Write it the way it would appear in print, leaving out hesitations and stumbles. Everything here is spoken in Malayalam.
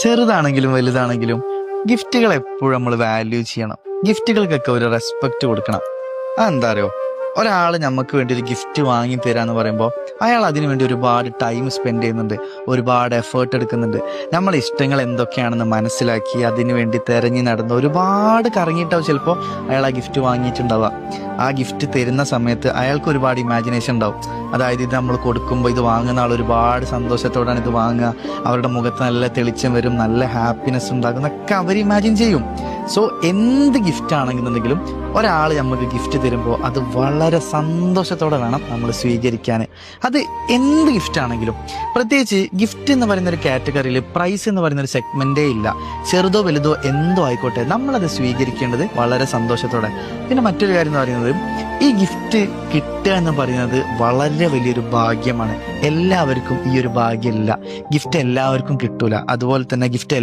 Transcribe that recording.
ചെറുതാണെങ്കിലും വലുതാണെങ്കിലും ഗിഫ്റ്റുകൾ എപ്പോഴും നമ്മൾ വാല്യൂ ചെയ്യണം. ഗിഫ്റ്റുകൾക്കൊക്കെ ഒരു റെസ്പെക്റ്റ് കൊടുക്കണം. അതെന്താ അറിയോ, ഒരാൾ നമുക്ക് വേണ്ടി ഒരു ഗിഫ്റ്റ് വാങ്ങി തരാന്ന് പറയുമ്പോൾ അയാൾ അതിനു വേണ്ടി ഒരുപാട് ടൈം സ്പെൻഡ് ചെയ്യുന്നുണ്ട്, ഒരുപാട് എഫേർട്ട് എടുക്കുന്നുണ്ട്. നമ്മളെ ഇഷ്ടങ്ങൾ എന്തൊക്കെയാണെന്ന് മനസ്സിലാക്കി അതിനു വേണ്ടി തെരഞ്ഞു നടന്ന് ഒരുപാട് കറങ്ങിയിട്ടാവും ചിലപ്പോൾ അയാൾ ആ ഗിഫ്റ്റ് വാങ്ങിയിട്ടുണ്ടാവുക. ആ ഗിഫ്റ്റ് തരുന്ന സമയത്ത് അയാൾക്ക് ഒരുപാട് ഇമാജിനേഷൻ ഉണ്ടാവും. അതായത് ഇത് നമ്മൾ കൊടുക്കുമ്പോൾ ഇത് വാങ്ങുന്ന ആൾ ഒരുപാട് സന്തോഷത്തോടാണ് ഇത് വാങ്ങുക, അവരുടെ മുഖത്ത് നല്ല തെളിച്ചം വരും, നല്ല ഹാപ്പിനെസ് ഉണ്ടാകും എന്നൊക്കെ അവർ ഇമാജിൻ ചെയ്യും. സോ എന്ത് ഗിഫ്റ്റ് ആണെന്നുണ്ടെങ്കിലും ഒരാൾ നമുക്ക് ഗിഫ്റ്റ് തരുമ്പോൾ അത് വളരെ സന്തോഷത്തോടെ വേണം നമ്മൾ സ്വീകരിക്കാൻ. അത് എന്ത് ഗിഫ്റ്റ് ആണെങ്കിലും, പ്രത്യേകിച്ച് ഗിഫ്റ്റ് എന്ന് പറയുന്ന ഒരു കാറ്റഗറിയിൽ പ്രൈസ് എന്ന് പറയുന്ന ഒരു സെഗ്മെന്റേ ഇല്ല. ചെറുതോ വലുതോ എന്തോ ആയിക്കോട്ടെ, നമ്മളത് സ്വീകരിക്കേണ്ടത് വളരെ സന്തോഷത്തോടെ. പിന്നെ മറ്റൊരു കാര്യം എന്ന് പറയുന്നത്, ഈ ഗിഫ്റ്റ് കിട്ടുക എന്ന് പറയുന്നത് വളരെ വലിയൊരു ഭാഗ്യമാണ്. എല്ലാവർക്കും ഈ ഒരു ഭാഗ്യമില്ല, ഗിഫ്റ്റ് എല്ലാവർക്കും കിട്ടൂല. അതുപോലെ തന്നെ ഗിഫ്റ്റ്